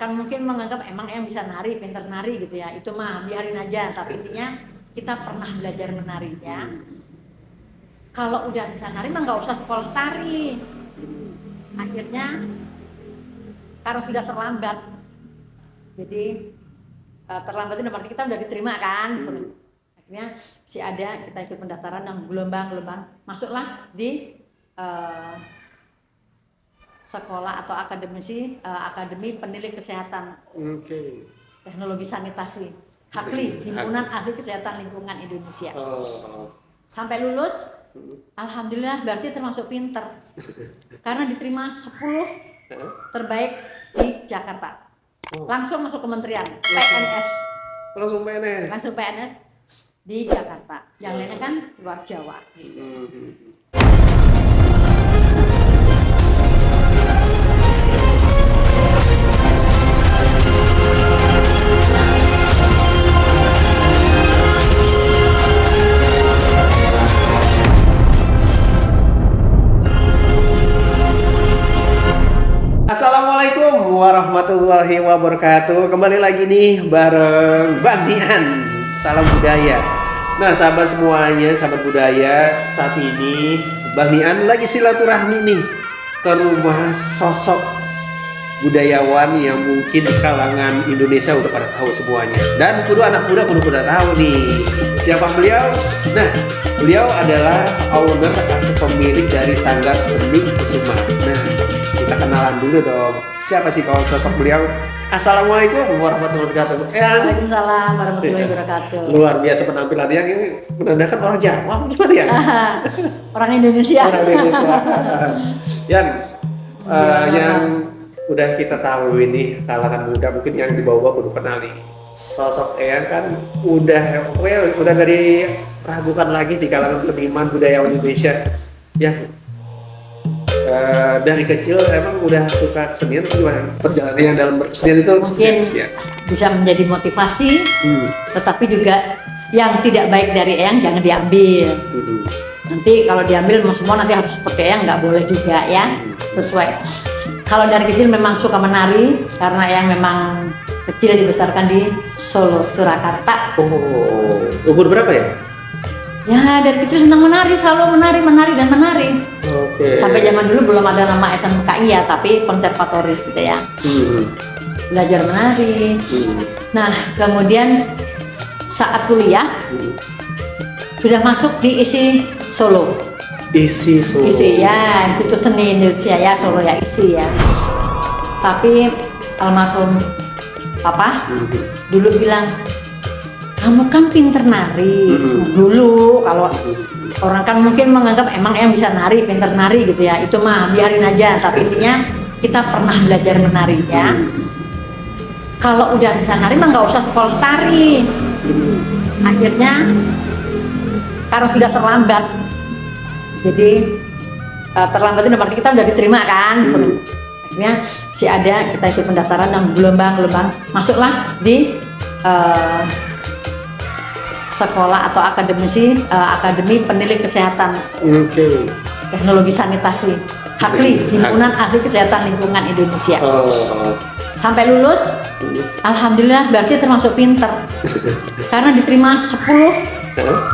kan mungkin menganggap emang yang bisa nari, pintar nari gitu ya. Itu mah biarin aja, tapi intinya kita pernah belajar menari ya. Kalau udah bisa nari mah nggak usah sekolah tari. Akhirnya karena sudah terlambat. Jadi terlambat itu berarti kita udah diterima kan. Akhirnya ada kita ikut pendaftaran yang gelombang masuklah di sekolah atau akademi penilik kesehatan, teknologi sanitasi, HAKLI, Himpunan Ahli Kesehatan Lingkungan Indonesia. Sampai lulus, alhamdulillah berarti termasuk pinter, karena diterima 10 terbaik di Jakarta. Langsung masuk kementerian PNS. Langsung PNS di Jakarta. Yang lainnya kan luar Jawa. Assalamualaikum warahmatullahi wabarakatuh. Kembali lagi nih bareng Bang Nian. Salam budaya. Nah sahabat semuanya, sahabat budaya, saat ini Bang Nian lagi silaturahmi nih ke rumah sosok budayawan yang mungkin di kalangan Indonesia udah pada tahu semuanya. Dan kudu anak muda kudu tahu nih siapa beliau. Nah beliau adalah owner atau pemilik dari Sanggar Seni Kusuma. Nah kita kenalan dulu dong. Siapa sih kalau sosok beliau? Assalamualaikum warahmatullahi wabarakatuh. Waalaikumsalam warahmatullahi wabarakatuh. Luar biasa penampilannya, ini menandakan orang Jawa gimana ya? Orang Indonesia. Orang Indonesia. Yang udah kita tahu ini kalangan muda mungkin yang di bawah kudu kenali. Sosok Eyang kan udah gak diragukan lagi di kalangan seniman budayawan Indonesia. Dari kecil emang udah suka kesenian, gimana perjalanan yang dalam berkesenian itu? Mungkin bisa menjadi motivasi, tetapi juga yang tidak baik dari Eyang jangan diambil. Nanti kalau diambil semua nanti harus seperti Eyang, nggak boleh juga ya, sesuai. Kalau dari kecil memang suka menari, karena Eyang memang kecil dibesarkan di Solo, Surakarta. Umur berapa ya? Ya dari kecil senang menari, selalu menari. Sampai zaman dulu belum ada nama SMKI ya, tapi konservatoris gitu ya. Belajar menari. Nah kemudian saat kuliah sudah masuk di ISI Solo. ISI ya, Institut Seni Indonesia ya, Solo ya, ISI ya. Tapi almarhum papa dulu bilang, kamu kan pinter nari. Dulu kalau orang kan mungkin menganggap emang yang bisa nari, pinter nari gitu ya. Itu mah biarin aja, tapi intinya kita pernah belajar menari ya. Kalau udah bisa nari mah nggak usah sekolah tari. Akhirnya karena sudah terlambat. Jadi terlambat itu berarti kita udah diterima kan. Akhirnya kita ikut pendaftaran yang gelombang masuklah di sekolah atau akademi penilik kesehatan, teknologi sanitasi, HAKLI, Himpunan Ahli Kesehatan Lingkungan Indonesia. Sampai lulus, alhamdulillah berarti termasuk pinter, karena diterima 10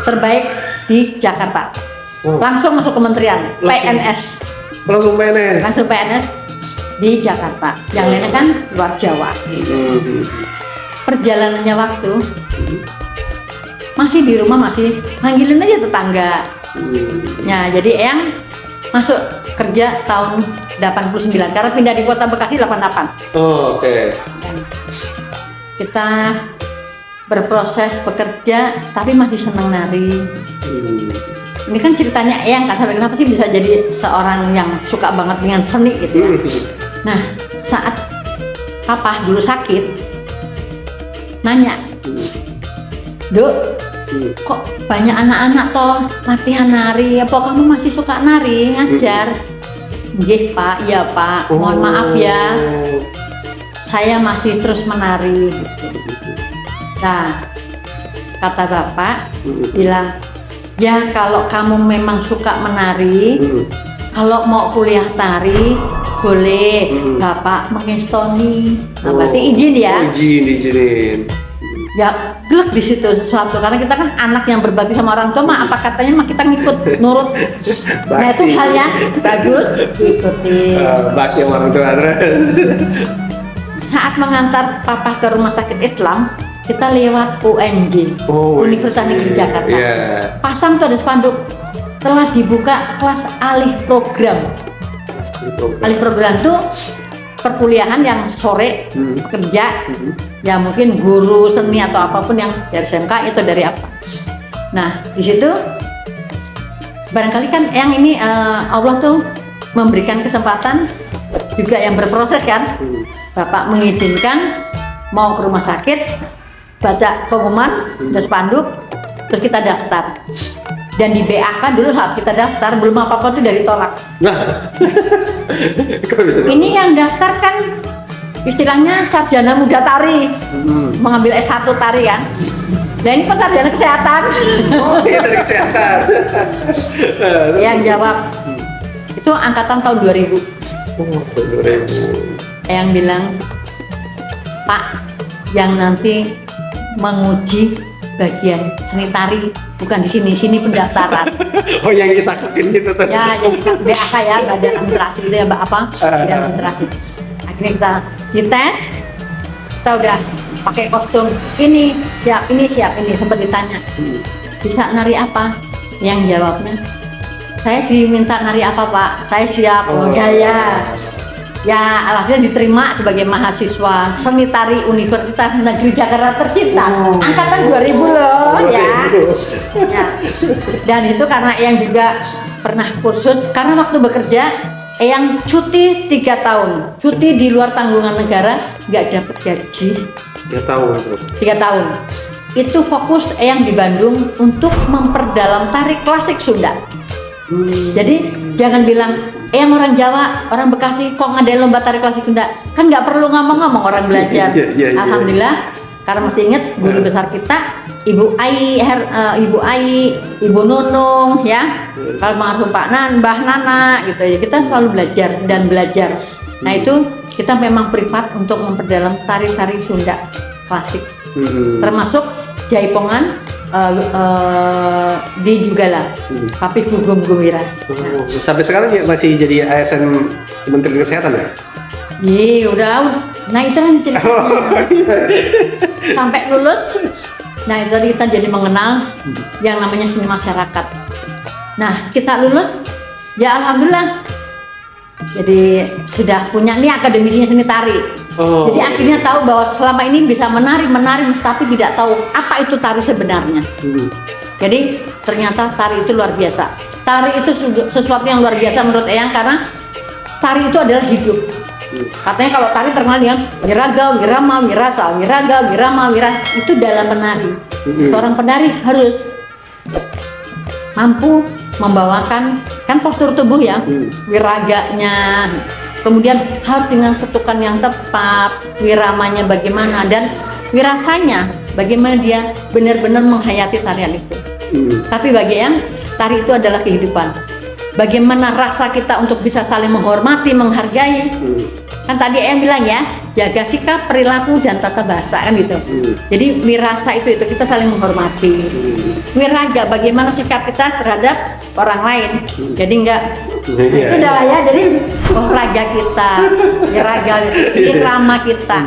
terbaik di Jakarta. Langsung masuk kementerian PNS. Langsung PNS di Jakarta. Yang lainnya kan luar Jawa. Perjalanannya waktu. Masih di rumah manggilin aja tetangga. Nah, jadi Eyang masuk kerja tahun 89 karena pindah di Kota Bekasi 88. Dan kita berproses bekerja tapi masih senang nari. Ini kan ceritanya Eyang kan, sampai kenapa sih bisa jadi seorang yang suka banget dengan seni gitu ya. Nah, saat papa dulu sakit nanya, Duk, kok banyak anak-anak toh latihan nari, apa kamu masih suka nari, ngajar? Nggih Pak, iya Pak, mohon maaf ya, saya masih terus menari. Nah, kata bapak bilang, ya kalau kamu memang suka menari, kalau mau kuliah tari boleh Bapak mengestoni. Nah, berarti izin ya. Oh, izinin. Ya, gelek di situ sesuatu karena kita kan anak yang berbakti sama orang tua mah apa katanya mah kita ngikut nurut. Nah, itu hal yang bagus diikuti. Bakti sama orang tua. Saat mengantar papa ke rumah sakit Islam, kita lewat UNJ, Universitas Negeri Jakarta. Yeah. Pasang tuh ada spanduk telah dibuka kelas alih program. Alih program tuh perkuliahan yang sore kerja, ya mungkin guru seni atau apapun yang dari SMK itu dari apa. Nah di situ barangkali kan yang ini Allah tuh memberikan kesempatan juga yang berproses kan. Bapak mengizinkan mau ke rumah sakit, baca pengumuman, ada spanduk, terus kita daftar. Dan di BA kan dulu saat kita daftar belum apa-apa tuh dari tolak. Nah, ini yang daftar kan istilahnya sarjana muda tari, mengambil S1 tari kan. Dan ini kan sarjana kesehatan. Oh iya dari kesehatan. Yang jawab itu angkatan tahun 2000. Oh, 2000. Yang bilang, Pak, yang nanti menguji bagian seni tari bukan di sini pendaftaran. Oh yang disakutin gitu tuh. Ya jadi BAK ya, badan administrasi gitu ya, badan administrasi. Akhirnya kita dites, kita udah pakai kostum ini siap ini sempat ditanya bisa nari apa, yang jawabnya saya diminta nari apa Pak, saya siap. Gaya ya alhasil diterima sebagai mahasiswa seni tari Universitas Negeri Jakarta tercinta angkatan 2000 loh ya. Dan itu karena yang juga pernah kursus karena waktu bekerja yang cuti 3 tahun cuti di luar tanggungan negara nggak dapat gaji 3 tahun itu fokus yang di Bandung untuk memperdalam tari klasik Sunda. Jadi jangan bilang yang orang Jawa, orang Bekasi kok ngadain lomba tari klasik Sunda, kan nggak perlu ngomong-ngomong orang belajar. Alhamdulillah, karena masih ingat guru besar kita, Ibu Ai, Ibu Nunung, ya, almarhum Mbah Nana, gitu ya. Kita selalu belajar dan belajar. Nah itu kita memang privat untuk memperdalam tari-tari Sunda klasik, termasuk jaipongan. Di Jugala, Papi Gugum Gumira. Sampai sekarang ya masih jadi ASN Kementerian Kesehatan ya? Iya udah. Nah itu kan ceritanya. Sampai lulus. Nah itu tadi kita jadi mengenal yang namanya seni masyarakat. Nah kita lulus, ya alhamdulillah. Jadi sudah punya nih akademisinya seni tari. Jadi akhirnya tahu bahwa selama ini bisa menari tapi tidak tahu apa itu tari sebenarnya. Jadi ternyata tari itu luar biasa. Tari itu sesuatu yang luar biasa menurut Eyang karena tari itu adalah hidup. Katanya kalau tari terkenal dengan wiraga, wirama, wirasa, wiraga, wirama, itu dalam menari. Seorang penari harus mampu membawakan kan postur tubuh ya, wiraganya. Kemudian harus dengan ketukan yang tepat, wiramanya bagaimana dan wirasanya bagaimana dia benar-benar menghayati tarian itu. Tapi bagi yang tari itu adalah kehidupan. Bagaimana rasa kita untuk bisa saling menghormati, menghargai. Kan tadi yang bilang ya, jaga sikap, perilaku dan tata bahasa kan gitu. Jadi wirasa itu kita saling menghormati. Wiraga bagaimana sikap kita terhadap orang lain. Jadi enggak itu adalah ya, jadi raga kita, wiraga, wirama kita.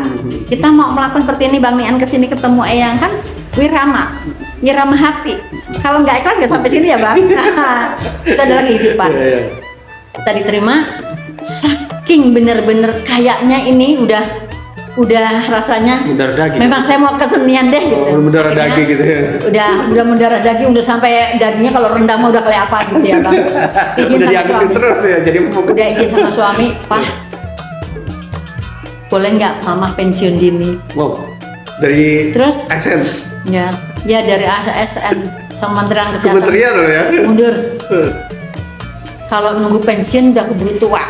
Kita mau melakukan seperti ini, Bang Nian kesini ketemu Eyang kan wirama hati. Kalau nggak ikhlas nggak sampai sini ya Bang. Itu adalah kehidupan. Kita diterima, saking bener-bener kayaknya ini udah rasanya mendarah daging. Memang saya mau kesenian deh gitu. Mendarah daging gitu ya. Udah mendarah daging, udah sampai dagingnya kalau rendang mah udah kayak apa gitu ya Bang. Izin udah sama suami. Terus ya, jadi udah izin sama suami, Pak. Boleh nggak Mama pensiun dini? Wow. Dari terus ASN. Ya dari ASN sama Kementerian Kesehatan. Kementerian loh ya. Mundur. Kalau nunggu pensiun udah keburu tua.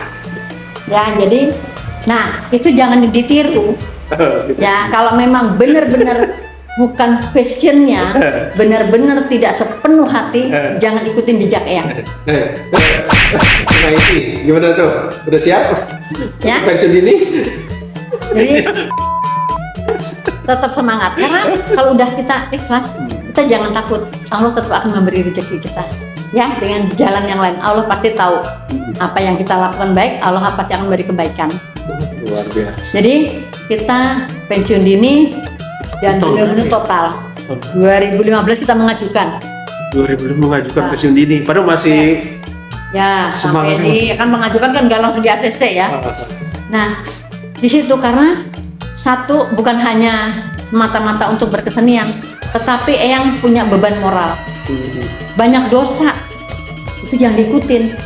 Ya jadi nah, itu jangan ditiru. Ya, kalau memang benar-benar bukan passionnya, benar-benar tidak sepenuh hati, jangan ikutin jejak Eyang. Nah ini gimana tuh? Udah siap? Ya. Pensiun dini? Jadi tetap semangat, karena kalau udah kita ikhlas, kita jangan takut. Allah tetap akan memberi rezeki kita. Ya, dengan jalan yang lain. Allah pasti tahu apa yang kita lakukan baik, Allah pasti akan memberi kebaikan. Luar biasa. Jadi kita pensiun dini dan benar-benar total. 2015 kita mengajukan. 2000 mengajukan pensiun dini, padahal masih Ya, sampai semangatnya ini kan mengajukan kan nggak langsung di ACC ya. Nah, di situ karena satu bukan hanya mata-mata untuk berkesenian, tetapi Eyang punya beban moral. Banyak dosa itu yang diikutin.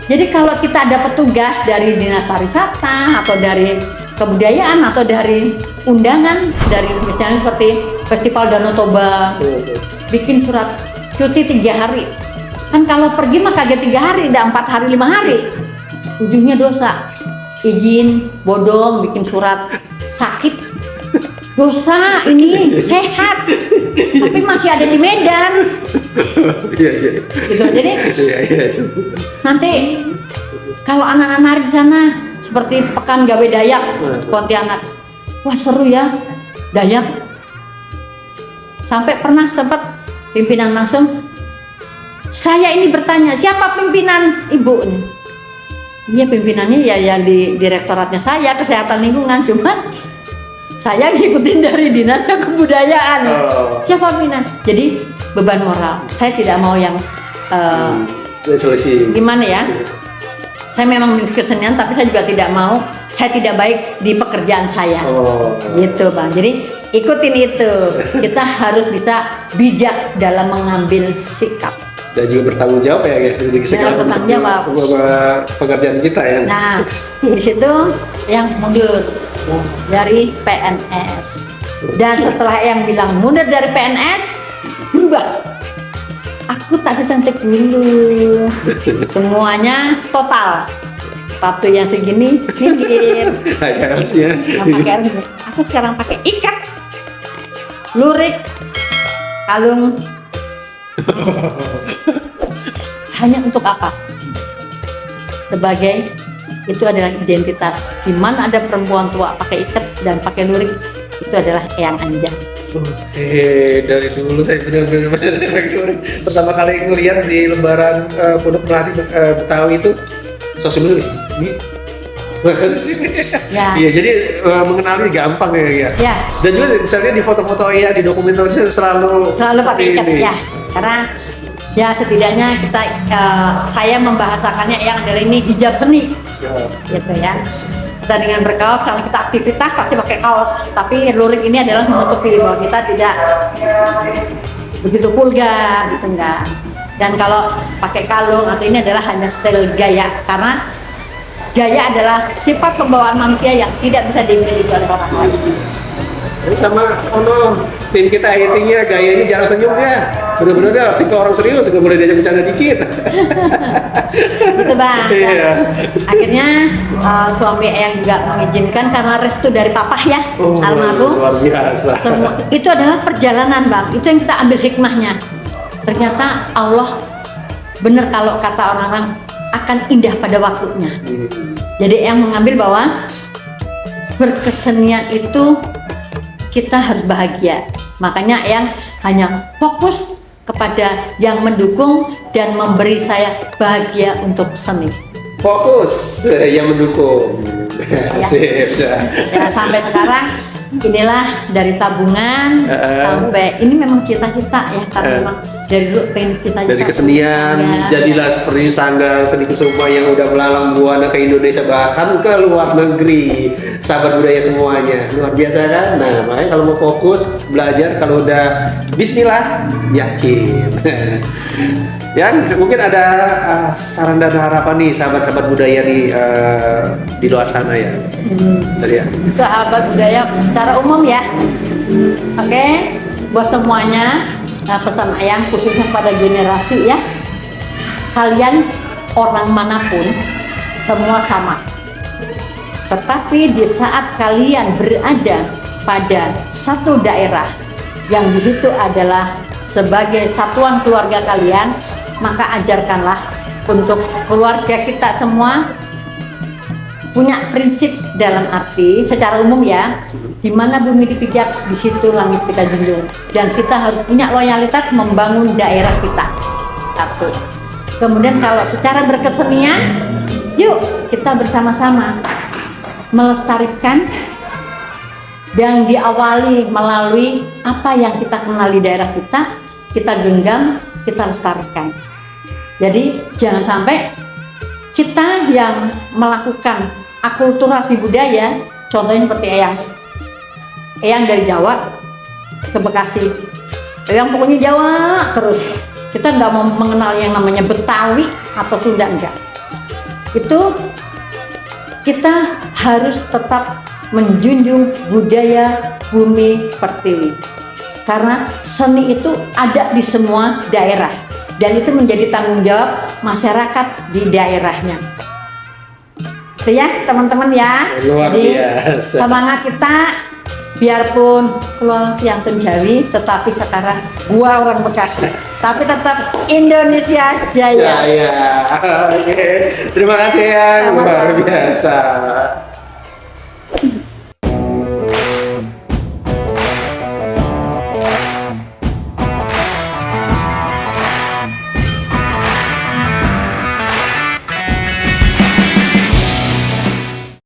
Jadi kalau kita ada petugas dari dinas pariwisata atau dari kebudayaan atau dari undangan dari misalnya seperti Festival Danau Toba, bikin surat cuti 3 hari. Kan kalau pergi mah kagak 3 hari, udah 4 hari 5 hari. Ujungnya dosa. Izin bodong bikin surat, sakit. Dosa ini sehat. Tapi masih ada di Medan. Iya. Gitu. Jadi Iya. nanti kalau anak-anak nari di sana seperti Pekan Gawe Dayak Pontianak, wah seru ya Dayak. Sampai pernah sempat pimpinan langsung, saya ini bertanya siapa pimpinan ibu ini? Iya pimpinannya ya yang di direktoratnya saya kesehatan lingkungan, cuman saya ngikutin dari dinas kebudayaan. Siapa pimpinan? Jadi beban moral. Saya tidak mau yang gimana ya? Saya memang kesenian, tapi saya juga tidak mau saya tidak baik di pekerjaan saya. Gitu Bang. Jadi ikutin itu. Kita harus bisa bijak dalam mengambil sikap. Dan juga bertanggung jawab ya, bertanggung jawab pekerjaan kita ya. Nah, di situ yang mundur dari PNS. Dan setelah yang bilang mundur dari PNS, berubah. Aku tak secantik dulu. Semuanya total. Sepatu yang segini, minggir. Aku sekarang pakai ikat, lurik, kalung. Hanya untuk apa? Sebagai itu adalah identitas. Di mana ada perempuan tua pakai ikat dan pakai lurik, itu adalah Eyang Anjar. Dari dulu saya benar-benar pakai lurik. Pertama kali ngelihat di lembaran Pondok Melati Betawi itu sosok lurik. Ini Ya. Iya, jadi mengenali gampang ya. Ya. Dan juga misalnya di foto-foto ya di dokumentasi selalu pakai ikat ya. Karena ya setidaknya kita saya membahasakannya yang adalah ini hijab seni. Gitu ya. Kita dengan berkaos, kalau kita aktivitas pasti pakai kaos, tapi lurik ini adalah menutupi bahwa kita tidak begitu vulgar gitu enggak. Dan kalau pakai kalung atau ini adalah hanya style gaya, karena gaya adalah sifat pembawaan manusia yang tidak bisa dimiliki oleh orang lain. Ini sama tim kita editingnya gayanya jangan senyum ya. Bener-bener dah, tipe orang serius nggak boleh diajak bercanda dikit. Gitu Bang. Iya. Akhirnya suami Eyang juga mengizinkan karena restu dari papa ya, almarhum. Luar biasa. Semua itu adalah perjalanan Bang. Itu yang kita ambil hikmahnya. Ternyata Allah benar kalau kata orang-orang akan indah pada waktunya. Jadi yang mengambil bahwa berkesenian itu kita harus bahagia. Makanya yang hanya fokus kepada yang mendukung dan memberi saya bahagia untuk seni. Fokus yang mendukung. Sip. Ya sampai sekarang inilah dari tabungan sampai ini memang cita-cita ya, karena memang dari dulu pengen cita-cita dari kesenian jadilah seperti Sanggar Seni Kusuma yang udah melalang buana ke Indonesia bahkan ke luar negeri. Sahabat budaya semuanya luar biasa kan. Nah makanya kalau mau fokus belajar, kalau udah Bismillah yakin. Yang mungkin ada saran dan harapan nih sahabat-sahabat budaya di luar sana ya. Ya. Sahabat budaya secara umum ya. Oke, buat semuanya pesan Eyang khususnya pada generasi ya. Kalian orang manapun semua sama. Tetapi di saat kalian berada pada satu daerah yang di situ adalah sebagai satuan keluarga kalian, maka ajarkanlah untuk keluarga kita semua punya prinsip dalam arti secara umum ya, di mana bumi dipijak, di situ langit kita junjung, dan kita harus punya loyalitas membangun daerah kita. Satu. Kemudian kalau secara berkesenian, yuk kita bersama-sama melestarikan yang diawali melalui apa yang kita kenali daerah kita genggam, kita lestarikan. Jadi jangan sampai kita yang melakukan akulturasi budaya, contohnya seperti Eyang dari Jawa ke Bekasi, Eyang pokoknya Jawa terus, kita nggak mau mengenal yang namanya Betawi atau Sunda, enggak. Itu kita harus tetap menjunjung budaya bumi pertiwi, karena seni itu ada di semua daerah dan itu menjadi tanggung jawab masyarakat di daerahnya. Itu ya teman-teman ya. Luar Jadi biasa. semangat kita, biarpun keluar yang Jawi, tetapi sekarang gua orang Bekasi, tapi tetap Indonesia Jaya. Jaya. Oke. Terima kasih ya, luar biasa.